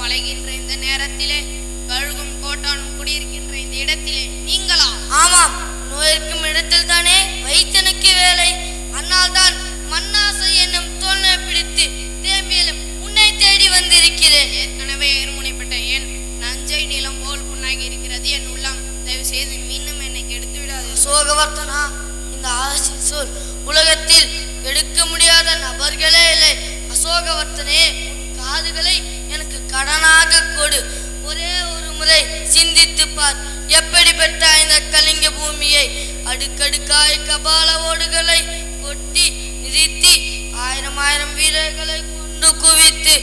அலைகின்ற இந்த நேரத்திலே கழுகும் கோட்டானும் குடியிருக்கின்ற இந்த இடத்திலே நீங்களா? ஆமாம், நோயிருக்கும் இடத்தில் தானே வைத்தனுக்கு வேலை. அன்னால் தான் மண்ணாசை என்னும் தோல்னை பிடித்து தேம்பியலும் உன்னை தேடி வந்திருக்கிறேன். ஏற்கனவே எருமுனைப்பட்ட என் நஞ்சை நிலம் போல் புண்ணாகி இருக்கிறது என் உள்ளம். தயவு செய்து மீண்டும் என்னை கெடுத்து விடாது. அசோகவர்த்தனா, இந்த ஆசி சொல் உலகத்தில் எடுக்க முடியாத நபர்களே இல்லை. அசோகவர்த்தனே, உன் காதுகளை எனக்கு கடனாக கொடு. ஒரே ஒரு முறை சிந்தித்து பார். எப்படி பெற்ற இந்த கலிங்க பூமியை அடுக்கடுக்காய் கபால ஓடுகளை கொட்டி நிறுத்தி ஆயிரம் ஆயிரம் வீரர்களை கொண்டு குவித்து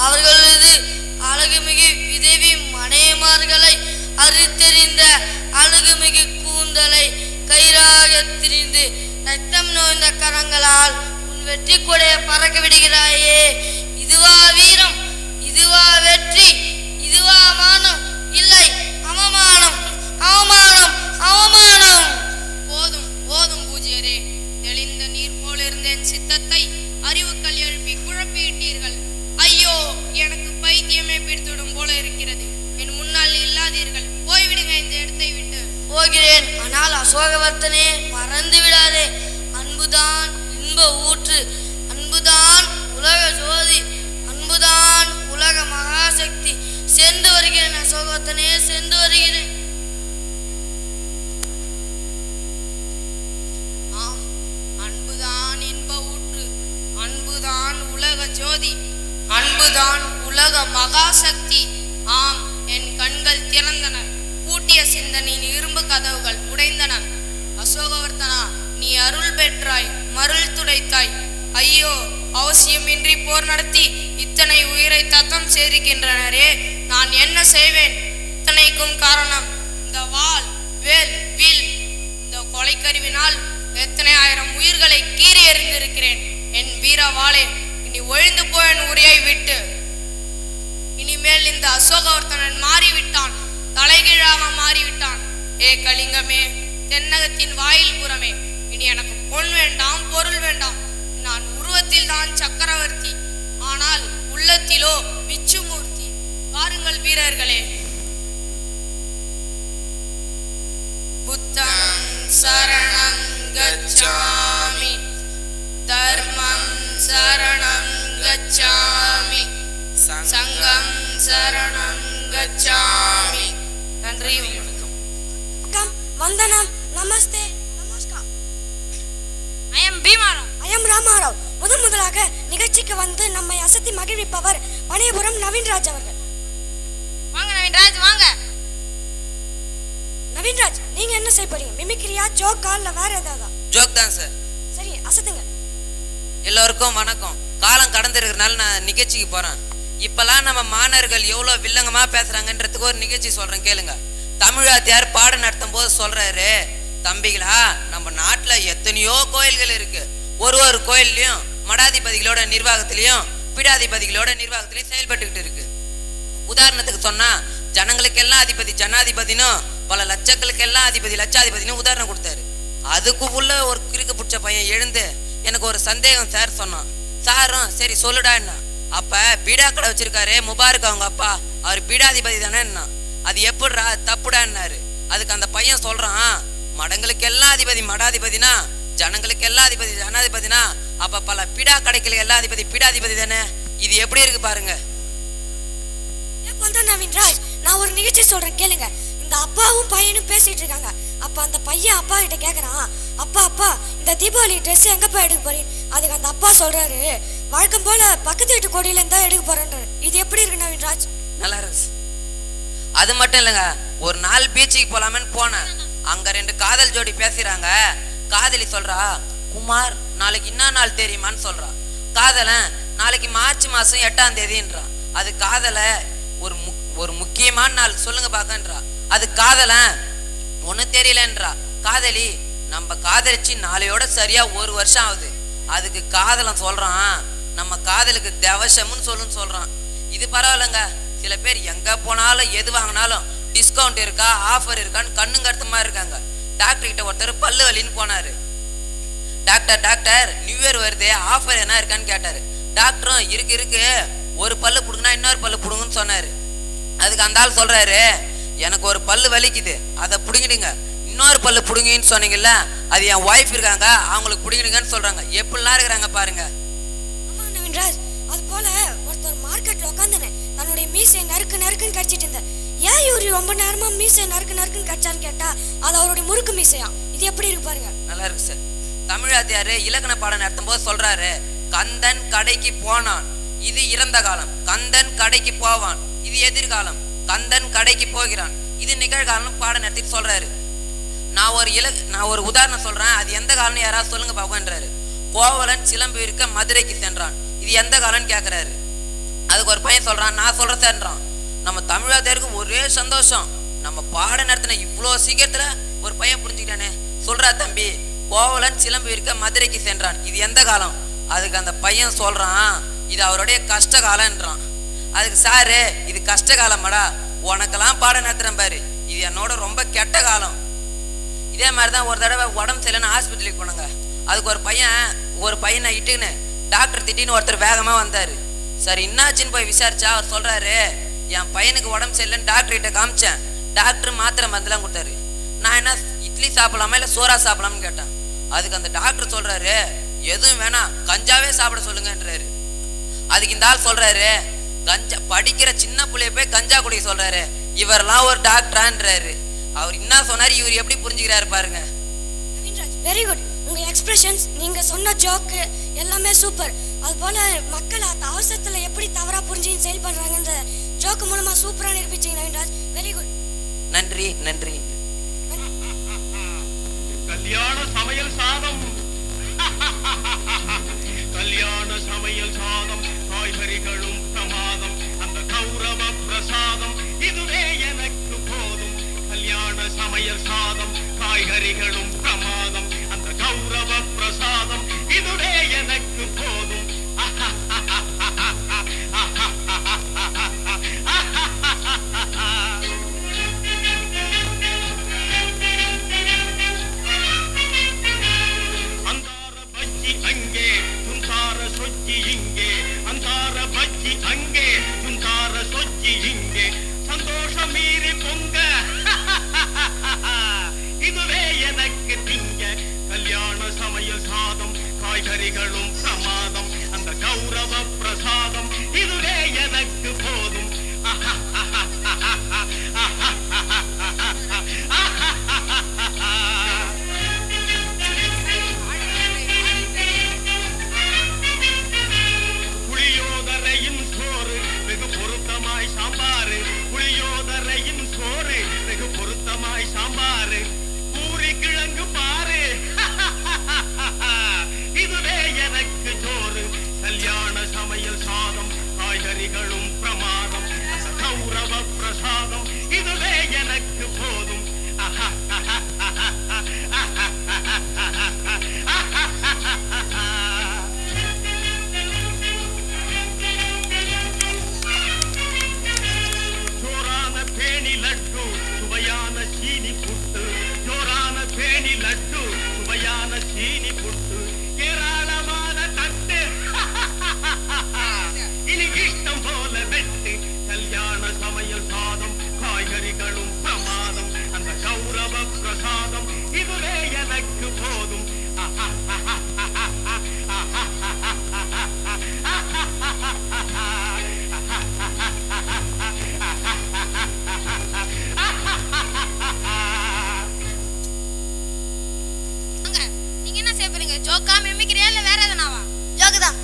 அவர்களது அழகுமிகு விதவி மனைமார்களை அறுத்தெறிந்த அழகுமிகு கூந்தலை கயிறாக திரிந்து ரத்தம் நோய்ந்த கரங்களால் உன் வெற்றி கொடைய பறக்க விடுகிறாயே. இதுவா வீரம்? இதுவா வெற்றி? இதுவா மானம்? இல்லை, அவமானம், அவமானம், அவமானம். போதும் போதும் பூஜ்யரே. தெளிந்த நீர் போல இருந்த என் சித்தத்தை அறிவுக்கள் எழுப்பி குழப்பிவிட்டீர்கள். ஐயோ, எனக்கு பைத்தியமே பிடித்துவிடும் போல இருக்கிறது. என் முன்னால் இல்லாதீர்கள். போய்விடுங்க இந்த இடத்தை விட்டு. போகிறேன். ஆனால் அசோகவர்த்தனே, மறந்து விடாதே. அன்புதான் இன்ப ஊற்று, அன்புதான் உலக ஜோதி, அன்புதான் உலக மகாசக்தி. சென்று வருகிறேன் அசோகவர்த்தனே, சென்று வருகிறேன். ஆம், அன்புதான் இன்ப ஊற்று, அன்புதான் உலக ஜோதி, அன்புதான் உலக மகாசக்தி. ஆம், என் கண்கள் திறந்தன, பூட்டிய சிந்தனின் இரும்பு கதவுகள் உடைந்தன. அசோகவர்த்தனா, நீ அருள் பெற்றாய், மருள் துடைத்தாய். ஐயோ, அவசியமின்றி போர் நடத்தி இத்தனை உயிரை தத்தம் செய்திருக்கின்றனரே, நான் என்ன செய்வேன்? இத்தனைக்கும் காரணம் இந்த வாள், வேல், வில். இந்த கொலைக்கருவினால் எத்தனை ஆயிரம் உயிர்களை கீறி எறிந்திருக்கிறேன். என் வீர வாளே, இனி ஒழிந்து போய் என் உரையை விட்டு. இனிமேல் இந்த அசோகவர்த்தனன் மாறிவிட்டான், தலைகீழாக மாறிவிட்டான். ஏ கலிங்கமே, தென்னகத்தின் வாயில் புறமே, இனி எனக்கு பொன் வேண்டாம், பொருள் வேண்டாம். நான் உருவத்தில் தான் சக்கரவர்த்தி, ஆனால் உள்ளத்திலோ விச்சுமூர்த்தி. வாருங்கள் வீரர்களே. புத்தம் சரணம் கச்சாமி, தர்மம் சரணம் கச்சாமி, சங்கம் சரணம் கச்சாமி. நன்றி. வந்தனம். நமஸ்தே. நமஸ்கார். I am Bhimrao. I am Ramarao. முதலாக நிகழ்ச்சிக்கு வந்து நம்மை அசத்தி மகிழ்விப்பவர் பனையபுரம் நவீன்ராஜ் அவர்கள். வாங்க நவீன்ராஜ், வாங்க. நவீன்ராஜ், நீங்க என்ன செய்ய போறீங்க? மிமிக்ரியா, ஜோக்கா, இல்ல வேற ஏதாவது? ஜோக் தான் சார். சரி, அசத்துங்க. எல்லோருக்கும் வணக்கம். காலம் கடந்திருக்கிறனால நான் நிகழ்ச்சிக்கு போறேன். இப்பெல்லாம் நம்ம மாணவர்கள் எவ்வளோ வில்லங்கமா பேசுறாங்கன்றதுக்கு ஒரு நிகழ்ச்சி சொல்றேன், கேளுங்க. தமிழாத்தியார் பாடம் நடத்தும் போது சொல்றாரு, தம்பிகளா, நம்ம நாட்டுல எத்தனையோ கோயில்கள் இருக்கு. ஒரு கோயில்லையும் மடாதிபதிகளோட நிர்வாகத்திலையும் பீடாதிபதிகளோட நிர்வாகத்திலையும் செயல்பட்டுக்கிட்டு இருக்கு. உதாரணத்துக்கு சொன்னா, ஜனங்களுக்கெல்லாம் அதிபதி ஜனாதிபதினும் பல லட்சங்களுக்கெல்லாம் அதிபதி லட்சாதிபதினு உதாரணம் கொடுத்தாரு. அதுக்கு உள்ள ஒரு கிறுக்கு பிடிச்ச பையன் எழுந்து எனக்கு ஒரு சந்தேகம் சார் சொன்னான். சாரும் சரி சொல்லுடா என்ன. அப்ப பீடா கடை வச்சிருக்காரு முபாரக் அவங்க அப்பா, அவர் பீடாதிபதி தானே என்ன. அது எப்படிரா தப்புடான்னாரு. அதுக்கு அந்த பையன் சொல்றான், மடங்களுக்கு எல்லாம் அதிபதி மடாதிபதினா, ஜனங்களுக்கு எல்லாம் அதிபதி ஜனாதிபதினா, அப்ப பல பீடா கடைகளுக்கு எல்லாம் அதிபதி பீடாதிபதி தானே. இது எப்படி இருக்கு பாருங்க. நவீன்ராஜ், நான் ஒரு நிகழ்ச்சி சொல்றேன், கேளுங்க. இந்த அப்பாவும் பையனும் பேசிட்டு இருக்காங்க. அப்ப அந்த பையன் அப்பா கிட்ட கேக்குறான், அப்பா அப்பா, இந்த தீபாவளி ட்ரெஸ் எங்க போய் எடுக்க போறீங்க? அதுக்கு அந்த அப்பா சொல்றாரு, வழக்கம் போல பக்கத்து வீட்டு கோடியில இருந்தா எடுக்க போறேன்றாரு. இது எப்படி இருக்கு நவீன்ராஜ்? நல்லா இருக்கு. அது மட்டும் இல்லைங்க, ஒரு நாள் பீச்சுக்கு போலாமேன்னு போனேன். அங்க 2 காதல் ஜோடி பேசுறாங்க. காதலி சொல்றா, குமார் நாளைக்கு என்ன நாள் தெரியுமான்னு சொல்றா. காதலன் நாளைக்கு மார்ச் மாசம் 8ஆம் தேதின்றான். அது காதல ஒரு முக்கியமான நாள் சொல்லுங்க பாக்கன்றா. அது காதலன் ஒன்னும் தெரியலன்றா. காதலி, நம்ம காதலிச்சு நாளையோட சரியா 1 வருஷம் ஆகுது. அதுக்கு காதலன் சொல்றான், நம்ம காதலுக்கு தேவசம்னு சொல்றான். இது பரவாயில்லைங்க. சில பேர் எங்க போனாலும் எது வாங்கினாலும் டிஸ்கவுண்ட் இருக்கா ஆஃபர் இருக்கான்னு கண்ணுங்க அர்த்தமா இருக்காங்க. டாக்டர் கிட்ட ஒருத்தர் பல்லு வலின்னு போனாரு. டாக்டர் நியூ இயர் வருது, ஆஃபர் என்ன இருக்கான்னு கேட்டாரு. டாக்டரும் இருக்கு ஒரு பல்லு பிடுங்கினா இன்னொரு பல்லு பிடுங்குன்னு சொன்னாரு. அதுக்கு அந்த ஆள் சொல்றாரு, எனக்கு ஒரு பல்லு வலிக்குது, அதை பிடுங்கிடுங்க. இன்னொரு பல்லு பிடுங்கின்னு சொன்னீங்கல்ல, அது என் ஒய்ஃப் இருக்காங்க, அவங்களுக்கு பிடிங்கிடுங்கன்னு சொல்றாங்க. எப்படிலாம் இருக்கிறாங்க பாருங்க. ஆமா நவீன்ராஜ், அது போல ஒருத்தர் மார்க்கெட்ல உட்காந்துன்னு தன்னுடைய மீசையை நறுக்கு நறுக்குன்னு கடிச்சிட்டு இருந்தார். ஏன் இவரு ரொம்ப நேரமா மீசையை நறுக்கு நறுக்குன்னு கடிச்சான்னு கேட்டா அது அவருடைய முறுக்கு மீசையா. இது எப்படி இருக்கு பாருங்க. நல்லா இருக்கு சார். தமிழாத்தியாரு இலக்கண பாடம் நடத்தும் போது சொல்றாரு, கந்தன் கடைக்கு போனான், இது இறந்த காலம். கந்தன் கடைக்கு போவான், இது எதிர்காலம். கந்தன் கடைக்கு போகிறான், இது நிகழ்காலம் பாடம் நடத்திட்டு சொல்றாரு. நான் ஒரு உதாரணம் சொல்றேன், அது எந்த காலம்னு யாராவது சொல்லுங்க பாக்கன்றாரு. கோவலன் சிலம்பு இருக்க மதுரைக்கு சென்றான், இது எந்த காலம்னு கேட்கிறாரு. அதுக்கு ஒரு பையன் சொல்றான், நான் சொல்ற சேர்ன்றான். நம்ம தமிழாத்தியாருக்கு ஒரே சந்தோஷம், நம்ம பாடம் நடத்தின இவ்வளோ சீக்கிரத்துல ஒரு பையன் புரிஞ்சுக்கிட்டானே. சொல்றா தம்பி, கோவலன் சிலம்பு இருக்க மதுரைக்கு சென்றான், இது எந்த காலம்? அதுக்கு அந்த பையன் சொல்றான், இது அவருடைய கஷ்ட காலம்ன்றான். அதுக்கு சாரு, இது கஷ்ட காலமாடா, உனக்கெல்லாம் பாடம் நடத்துறேன் பாரு, இது என்னோட ரொம்ப கெட்ட காலம். இதே மாதிரிதான் ஒரு தடவை உடம்பு சரியில்லைன்னு ஹாஸ்பிட்டலுக்கு போனாங்க. அதுக்கு ஒரு பையனை இட்டுன்னு டாக்டர் திட்டின்னு ஒருத்தர் வேகமா வந்தாரு. சரி என்னாச்சுன்னு போய் விசாரிச்சா அவர் சொல்றாரு, என் பையனுக்கு உடம்பு சரியில்லைன்னு டாக்டர் கிட்ட காமிச்சேன். டாக்டர் மாத்திரை மருந்துலாம் கொடுத்தாரு. நான் என்ன இட்லி சாப்பிடலாமா இல்லை சோறா சாப்பிடலாம்னு கேட்டேன். அதுக்கு அந்த டாக்டர் சொல்றாரு, எதுவும் வேணாம், கஞ்சாவே சாப்பிட சொல்லுங்கன்றாரு. அதுக்கு இந்த ஆள் சொல்றாரு, கஞ்சா படிக்கிற சின்ன பிள்ளைய போய் கஞ்சா குடிக்க சொல்றாரு, இவரெல்லாம் ஒரு டாக்டரான்றாரு. அவர் என்ன சொன்னாரு, இவர் எப்படி புரிஞ்சுக்கிறாரு பாருங்க. Naveenraj, very good. உங்க எக்ஸ்பிரஷன்ஸ், நீங்க சொன்ன ஜோக்கு எல்லாமே சூப்பர். அது போல மக்கள் அவசரத்துல எப்படி தவறா புரிஞ்சு செயல்படுறாங்கன்ற ஜோக்கு மூலமா சூப்பரா நிரூபிச்சீங்க நவீன்ராஜ். Very good. நன்றி நன்றி. கல்யாண சமையல் சாதம், கல்யாண சமையல் சாதம், காய்கறிகளும் பிரமாதம், அந்த கௌரவ பிரசாதம் இதுவே எனக்கு போதும். கல்யாண சமையல் சாதம், காய்கறிகளும் பிரமாதம், அந்த கௌரவ பிரசாதம் இதுவே எனக்கு போதும். அந்தார பஜ்ஜி அங்கே, துந்தார சொஜ்ஜி இங்கே, அந்தார பஜ்ஜி அங்கே, துந்தார சொஜ்ஜி இங்கே, சந்தோஷம் மீறி பொங்க இதுவே எனக்கு திங்க. கல்யாண சமையல் சாதம், காய்கறிகளும் பிரமாதம், அந்த கௌரவ பிரசாதம் இதுவே எனக்கு போதும். புளியோதரையின் சோறு வெகு பொருத்தமாய் சாம்பாரு, புளியோதரையின் சோறு வெகு பொருத்தமாய் சாம்பாரு, பூரி கிழங்கு பாரு இதுவே எனக்கு ஜோறு. கல்யாண சமையல் சாதம், காய்கறிகளும் பிரமாதம், அந்த கௌரவ பிரசாதம் இதுவே எனக்கு போதும். ஜோரான பேணி லட்டு, சுவையான சீனி புட்டு, ஜோரான பேணி லட்டு, சுவையான சீனி புட்டு, ஏராளமான தட்டு இனி இஷ்டம் போல வெட்டு. கல்யாண சமையல் சாதம், காய்கறிகளும் பிரமாதம், அந்த கௌரவ பிரசாதம் இதுவே எனக்கு போதும். நீங்க என்ன செய்ய போறீங்க? ஜோக்கா மிமிக்கிறியா இல்ல வேற எதனாவா? ஜோக்கு தான்.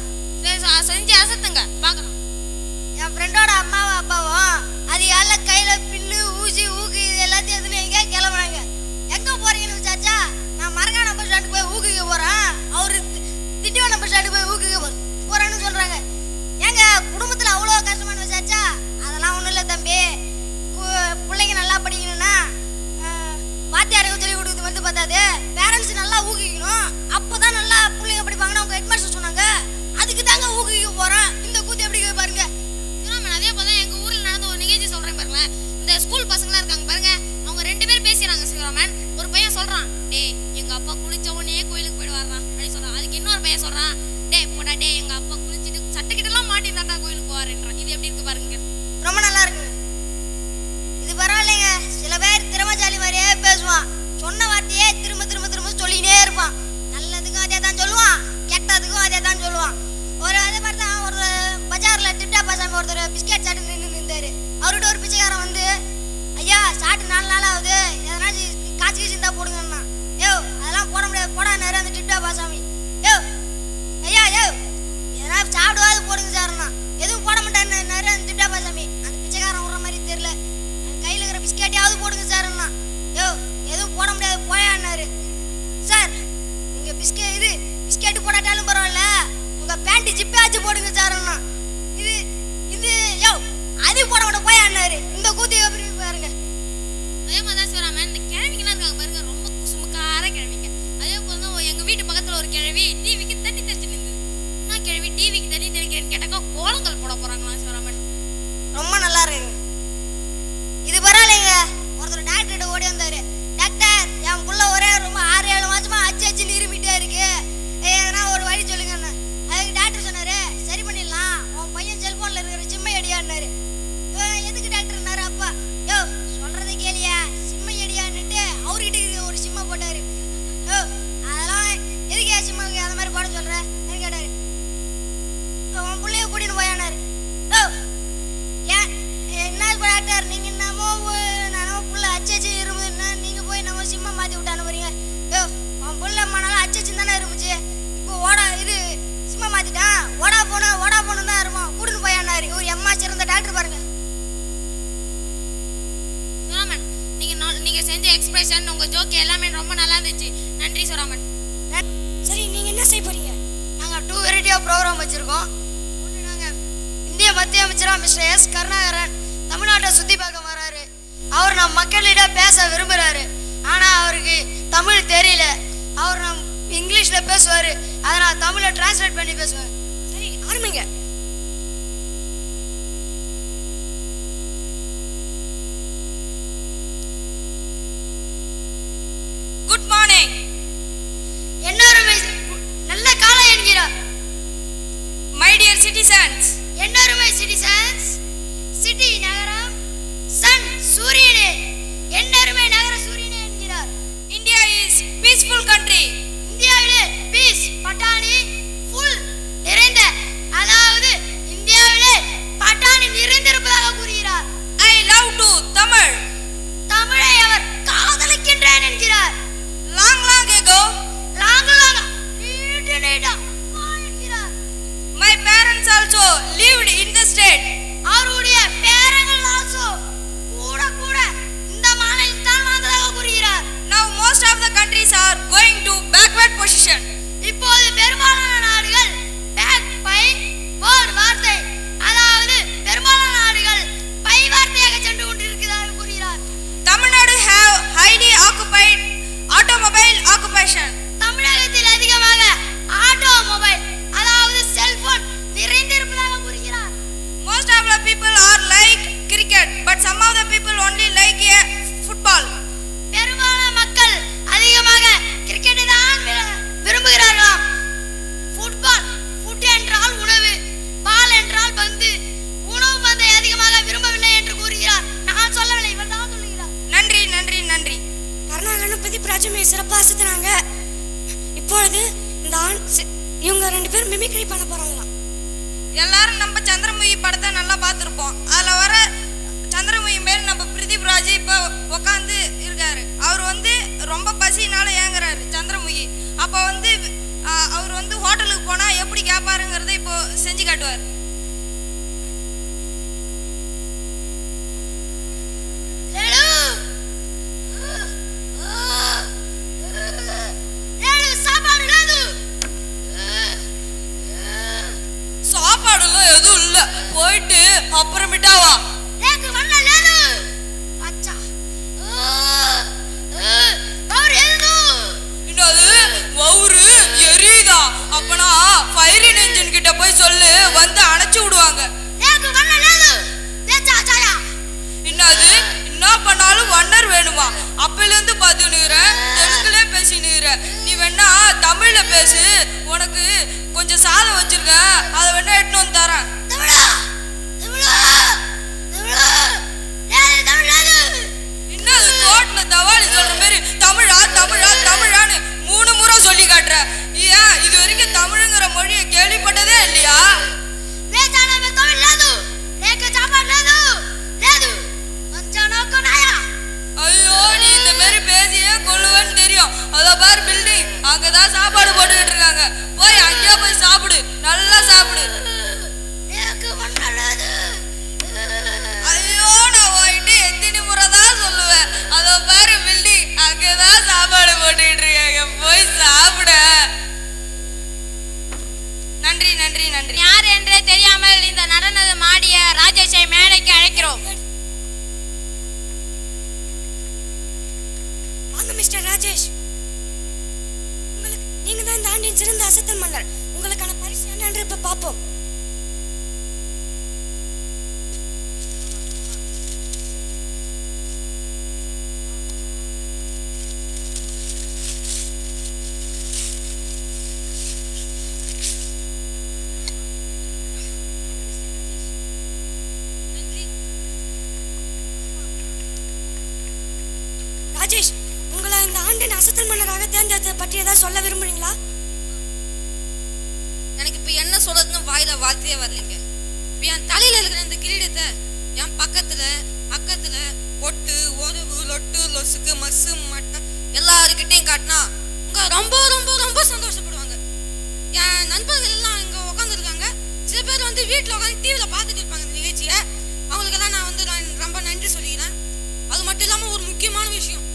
செஞ்சு அசத்துங்க பாக்கலாம். என் ஃப்ரெண்டோட அம்மாவும் அப்பாவும் அது யார கையில பில்லு ஊசி ஊக்கு இது எல்லாத்தையும் எதுன்னு எங்க கிளம்புறாங்க. எங்க போறீங்கன்னு விசாரிச்சா, நான் மரக்கான பஸ் ஸ்டாண்டுக்கு போய் ஊக்குக்க போறேன், அவரு திண்டிவன பஸ் ஸ்டாண்டுக்கு போய் ஊக்குக்க போறேன்னு சொல்றாங்க. எங்க குடும்பத்துல அவ்வளோ கஷ்டமான விசாரிச்சா, அதெல்லாம் ஒண்ணும் இல்லை தம்பி, பிள்ளைங்க நல்லா படிக்கணும்னா வாத்தியாருக்கு சொல்லி கொடுக்குறது வந்து பார்த்தாது, பேரண்ட்ஸ் நல்லா ஊக்குவிக்கணும், அப்பதான் நல்லா பிள்ளைங்க படிப்பாங்கன்னு அவங்க ஹெட்மாஸ்டர் சொன்னாங்க. அதுக்கு தாங்க ஊக்குவிக்க போறேன். இந்த கூத்து எப்படி பாருங்க. அதே போல எங்க ஊர்ல நடந்த ஒரு நிகழ்ச்சி சொல்றேன் பாருங்களேன். இந்த ஸ்கூல் பசங்களா இருக்காங்க பாருங்க, அவங்க 2 பேர் பேசுறாங்க சிவராமன். ஒரு பையன் சொல்றான், டேய் எங்க அப்பா குளிச்ச உடனே கோயிலுக்கு போயிட்டு வர்றான் அப்படி சொல்றான். அதுக்கு இன்னொரு பையன் சொல்றான், டேய் போடா டேய் எங்க அப்பா குளிச்சுட்டு சட்டுக்கிட்டலாம் மாட்டி தாண்டா கோயிலுக்கு போவாருன்றான். இது எப்படி இருக்கு பாருங்க. ரொம்ப நல்லா இருக்குங்க. இது பரவாயில்லைங்க. சில பேர் திறமசாலி மாதிரியே பேசுவான். சொன்ன வார்த்தையே திரும்ப திரும்ப திரும்ப சொல்லினே இருப்பான். நல்லதுக்கும் அதே தான் சொல்லுவான், கெட்டதுக்கும் அதே தான் சொல்லுவான். அதே மாதிரி தான் ஒரு பஜாரில் டிப்டா பாசாமி ஒருத்தர் பிஸ்கெட் சாப்பிட்டு நின்று இருந்தார். அவர்கிட்ட ஒரு பிச்சைக்காரன் வந்து, ஐயா சாப்பிட்டு 4 நாள் ஆகுது, எதனாச்சும் காய்ச்சி கீச்சி இருந்தால் போடுங்கண்ணா. யோ அதெல்லாம் போட முடியாது போடான்னாரு அந்த டிப்டா பாசாமி. யோ ஐயா எதனா சாப்பிடுவாது போடுங்க சார்ண்ணா. எதுவும் போட மாட்டேன்னாரு அந்த டிப்டா பாசாமி. அந்த பிச்சைக்காரன் விடுற மாதிரி தெரியல. கையில் இருக்கிற பிஸ்கெட்டையாவது போடுங்க சார்ண்ணா. யோ எதுவும் போட முடியாது போயான்னாரு. சார் நீங்கள் பிஸ்கெட்டு போடாட்டாலும் பரவாயில்ல, உங்கள் பேண்ட்டு ஜிப்பாச்சும் போடுங்க சார்ண்ணா. இது யோ அது போட மாட்டேன் போயான்னாரு. இந்த கூத்து எப்படி பாருங்க. அதே மாதிரி தான் சிவராமன் இந்த கிழவிங்கலாம் இருக்காங்க பாருங்க, ரொம்ப குசுமுக்கார கிழவிங்க. அதே போல தான் எங்கள் வீட்டு பக்கத்தில் ஒரு கிழவி டிவிக்கு தண்ணி தெளிச்சு நின்று. என்ன கிழவி டிவிக்கு தண்ணி தெளிக்கிறேன்னு கேட்டாக்கா கோலங்கள் போட போகிறாங்களா சிவராமன். ரொம்ப நல்லா இருக்குங்க. இது பரவாயில்லைங்க. ஒருத்தர் டாக்டர்கிட்ட ஓடி வந்தாரு. டாக்டர் என் புள்ள ஒரே ரொம்ப 6-7 மாசமா அச்சு இருமிட்டே இருக்கு, ஏன்னா ஒரு வழி சொல்லுங்கன்னு. அதுக்கு டாக்டர் சொன்னாரு, சரி பண்ணிடலாம், உன் பையன் செல்போன்ல இருக்கிற சிம்மை அடியான்னாரு. எதுக்கு டாக்டர்னாரு அப்பா. யோ சொல்றதை கேளியா, சிம்மை அடியான்னுட்டு அவர்கிட்ட இருக்கிற ஒரு சிம்மை போட்டாரு. யோ அதெல்லாம் எதுக்கு சிம்மாவுக்கு அந்த மாதிரி போட சொல்ற கேட்டாரு. உன் பிள்ளைய கூட்டின்னு போயானாரு. யோ என்ன டாக்டர் நீங்க என்னமோ புள்ள அச்சு இருமுதுன்னா நீங்க போய் நம்ம சிம்மா மாத்தி விட்டானு போறீங்க. யோ அவன் புள்ள மனாலும் அச்சு தானே இருந்துச்சு, இப்போ இது சிம்மா மாத்திட்டான், ஓடா போன தான் இருப்போம் கூட்டின்னு போயானாரு. ஒரு எம்மா சிறந்த டாக்டர் பாருங்க. சிவராமன் நீங்க செஞ்ச எக்ஸ்பிரஷன் உங்க ஜோக் எல்லாமே ரொம்ப நல்லா இருந்துச்சு. நன்றி சிவராமன். சரி நீங்க என்ன செய்ய போறீங்க? நாங்கள் 2 வெரைட்டி ஆஃப் ப்ரோக்ராம் வச்சுருக்கோம். ஒன்று நாங்கள் இந்திய மத்திய அமைச்சராக மிஸ்டர் எஸ் கருணாகரன் தமிழ்நாட்டை சுற்றி பார்க்க வராரு. அவர் நம்ம மக்களிடம் பேச விரும்புகிறாரு, ஆனால் அவருக்கு தமிழ் தெரியல. அவர் நம் இங்கிலீஷில் பேசுவார், அதை நான் தமிழில் டிரான்ஸ்லேட் பண்ணி பேசுவேன். சரி ஆரம்பிங்க. Good morning. என்னருமே நல்ல காலை என்கிறார். My dear citizens. என்னருமை சிட்டிசன்ஸ். சிட்டி நகரம், சன் சூரியனே, என்னருமை நகர சூரியனே என்கிறார். India is peaceful country. இந்தியாவிலே பீஸ் பட்டாணி ஃபுல் நிறைந்த, அதாவது இந்தியாவிலே பட்டாணி நிறைந்திருப்பதாக கூறுகிறார். I love to Tamil. தமிழை அவர் காதலிக்கின்றேன் என்கிறார். லாங் ago நீட்டா என்கிறார். my parents also lived in the state. அவருடைய பேரங்கள் also கூட இந்த மாநிலத்தில் தான் வாழ்ந்ததாக கூறுகிறார். Now most of the countries are going to backward position. இப்போது பெரும்பாலான நாடுகள் வார்த்தை, அதாவது பெரும்பாலான நாடுகள் பை வார்த்தையாக சென்று கொண்டிருக்கிறார்கள் கூறுகிறார். Tamil Nadu have highly occupied automobile occupation. தமிழகத்தில் அதிகமாக ஆட்டோமொபைல், அதாவது செல்போன் நிறைந்திருப்பதாக கூறுகிறார். Most of the people are like cricket, but some of the people only like a football. பெரும்பாலான மக்கள் அதிகமாக கிரிக்கெட்டை தான் விரும்புகிறார்களாம். ஃபுட் என்றால் உணவு, பால் என்றால் பந்து, உணவு பந்தை அதிகமாக விரும்பவில்லை என்று கூறுகிறார். நான் சொல்லவில்லை, இவர் தான் சொல்லுகிறார். நன்றி. கருணாகரன் பத்தி பிராஜமே சிறப்பாக சுத்தினாங்க. இப்பொழுது இந்த இவங்க 2 பேரும் மிமிக்ரி பண்ண போறாங்களாம். எல்லாரும் நம்ம சந்திரமுகி படத்தை நல்லா பார்த்துருப்போம். அதில் வர சந்திரமுகி மேல் நம்ம பிரதீப் ராஜ் இப்போ உட்காந்து இருக்காரு. அவர் ரொம்ப பசினால ஏங்குறாரு சந்திரமுகி. அப்போ அவர் ஹோட்டலுக்கு போனால் எப்படி கேட்பாருங்கிறத இப்போ செஞ்சு காட்டுவார். சாப்பாடுலாம் எதுவும் இல்லை, போயிட்டு அப்புறமேட்டா வா. என்னது வவுறு எரியுதா? அப்பனா ஃபயரிங் என்ஜின் கிட்ட போய் சொல்லு, வந்து அணைச்சு விடுவாங்க. என்னது என்ன பண்ணாலும் வண்ணர் வேணுமா? அப்பையிலேருந்து பார்த்துனுக்கிறேன், தெலுங்குலே பேசினுக்கிறேன். நீ வேணா தமிழ்ல பேசு, உனக்கு கொஞ்சம் சாதம் வச்சிருக்கேன், அதை வேணா எடுத்துன்னு நன்றி நன்றி. யார் என்றே தெரியாமல் இந்த நடனம் ஆடிய ராஜேஷை மேடைக்கு அழைக்கிறோம். வாங்க மிஸ்டர் ராஜேஷ், உங்களுக்கு நீங்க தான் இந்த ஆண்டின் சிறந்த அசத்தல் மன்னர். உங்களுக்கான பரிசு என்னன்னு இப்ப பார்ப்போம். ராஜேஷ், உங்களை இந்த ஆண்டின் அசத்தல் மன்னராக தேர்ந்தெடுத்ததை பற்றி ஏதாவது சொல்ல விரும்புறீங்களா? எனக்கு இப்ப என்ன சொல்றதுன்னு வாயில வார்த்தையே வரலைங்க. இப்ப என் தலையில இருக்கிற இந்த கிரீடத்தை என் பக்கத்துல அக்கத்துல ஒட்டு ஒருவு லொட்டு லொசுக்கு மசு மட்டை எல்லாருக்கிட்டையும் காட்டினா இங்க ரொம்ப ரொம்ப ரொம்ப சந்தோஷப்படுவாங்க. என் நண்பர்கள் எல்லாம் இங்க உட்காந்துருக்காங்க. சில பேர் வந்து வீட்டுல உட்காந்து டிவியில பார்த்துட்டு இருப்பாங்க இந்த நிகழ்ச்சியை. அவங்களுக்கெல்லாம் நான் வந்து ரொம்ப நன்றி சொல்லிக்கிறேன். அது மட்டும் இல்லாம ஒரு முக்கியமான விஷயம்,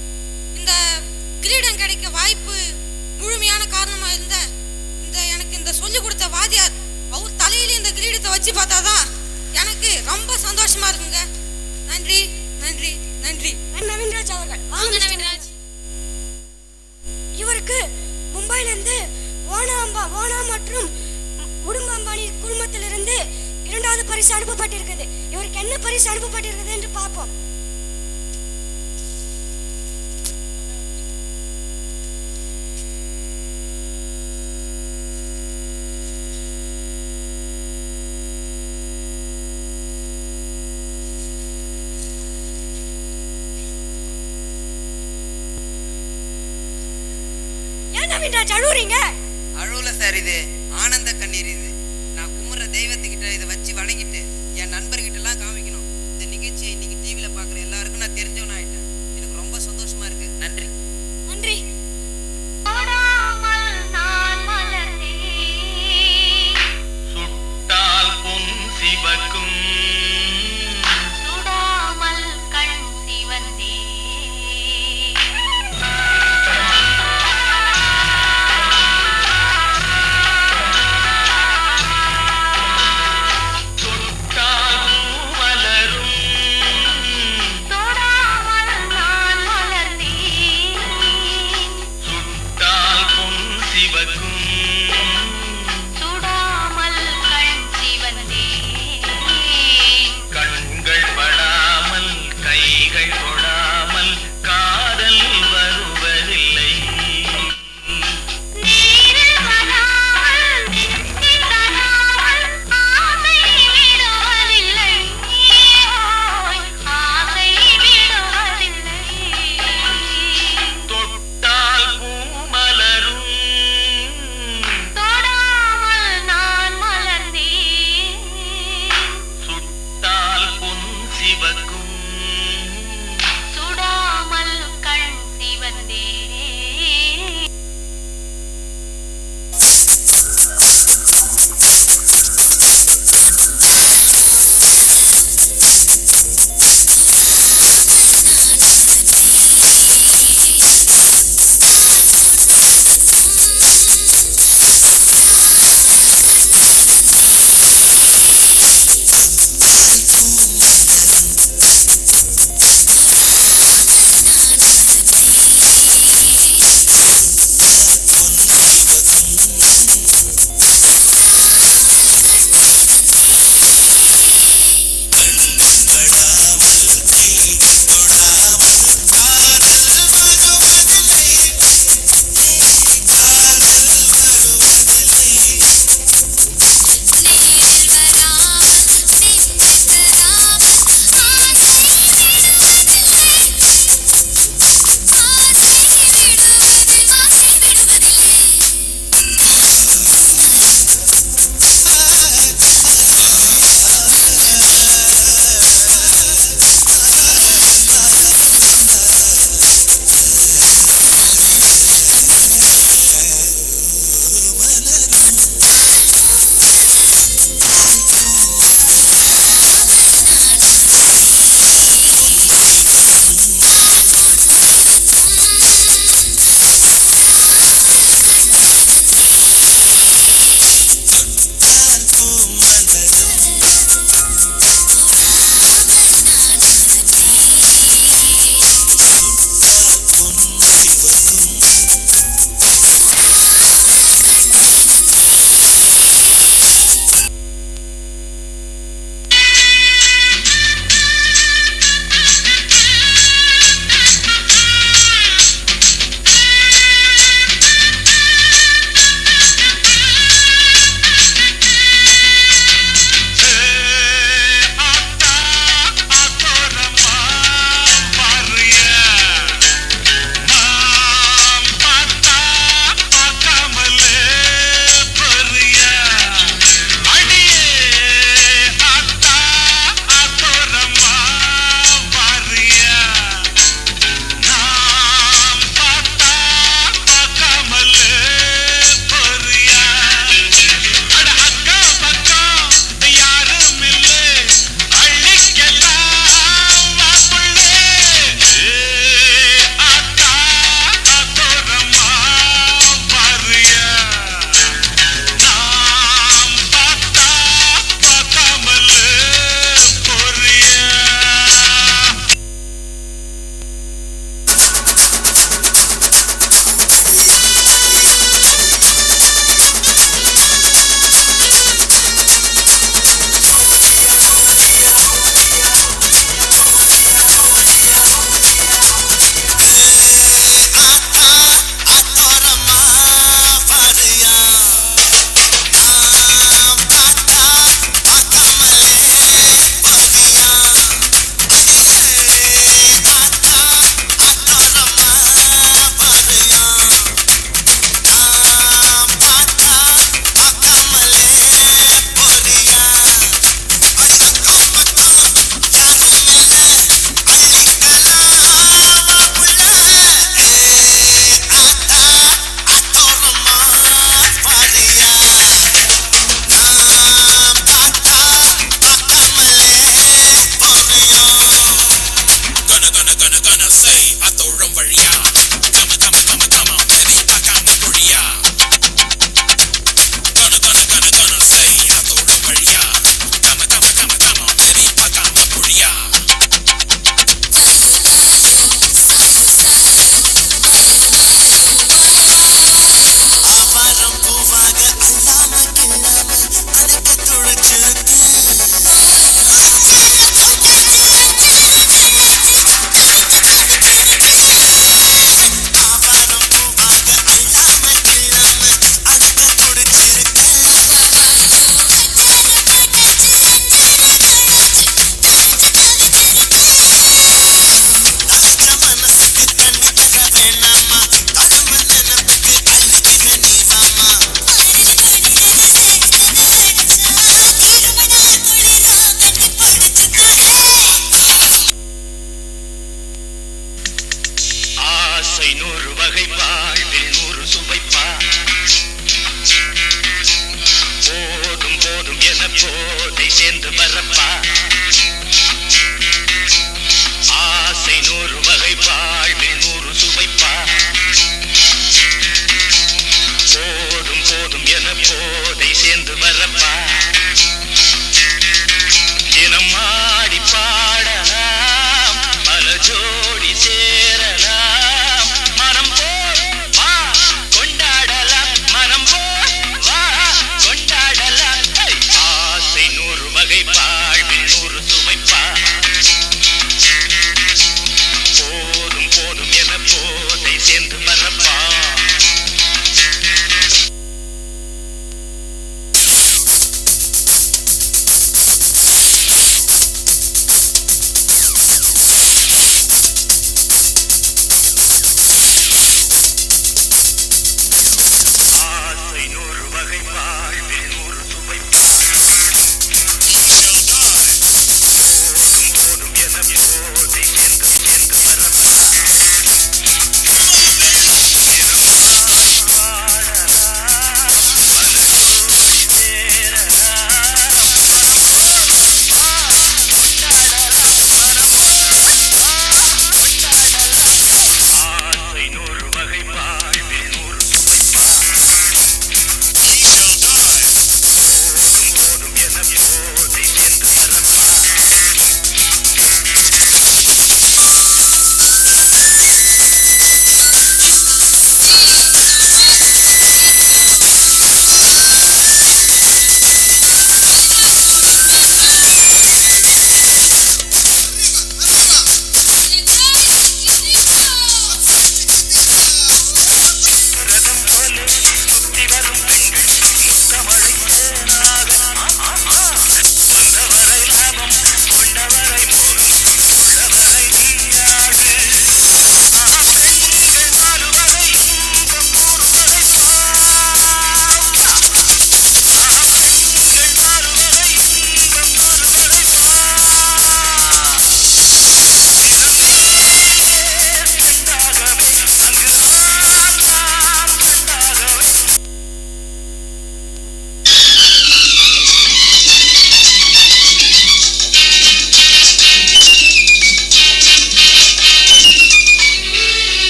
இந்த கிரீடம் கிடைக்க வாய்ப்பு முழுமையான காரணமா இருந்த எனக்கு இந்த சொல்லி கொடுத்த வாத்தியார், அவர் தலையில இந்த கிரீடத்தை வச்சு பார்த்தாதான் எனக்கு ரொம்ப சந்தோஷமா இருக்குங்க. நன்றி நன்றி நன்றி. நவீன்ராஜ் அவர்கள் வாங்க நவீன்ராஜ். இவருக்கு மும்பைல இருந்து ஓனா மற்றும் குடும்ப அம்பானி குழுமத்திலிருந்து 2வது பரிசு அனுப்பப்பட்டிருக்குது. இவருக்கு என்ன பரிசு அனுப்பப்பட்டிருக்குது என்று பார்ப்போம். அழுவுறீங்க? அழுவல சார், இது ஆனந்த கண்ணீர். இது நான் கும்பிட்ற தெய்வத்துக்கிட்ட இதை வச்சு வணங்கிட்டு என் நண்பர்கிட்ட எல்லாம் காமிக்கணும். இந்த நிகழ்ச்சியை இன்னைக்கு டிவியில பாக்குற எல்லாருக்கும் நான் தெரிஞ்சவன் ஆயிட்டேன். எனக்கு ரொம்ப சந்தோஷமா இருக்கு. நன்றி நன்றி. சுட்டால் பொன் சிவக்கும் சுடாமல் கண் சிவந்தே. சுட்டால்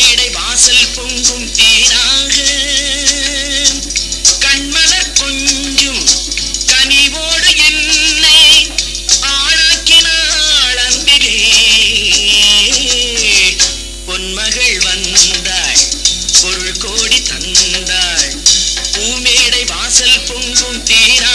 பூமேடை வாசல் பொங்கும் தேனாக கண்மலர் கொஞ்சும் கனிவோடு என்னை ஆளாக்கினாள் அன்பிலே. பொன்மகள் வந்தாள் பொருள் கோடி தந்தாள் பூமேடை வாசல் பொங்கும் தேனா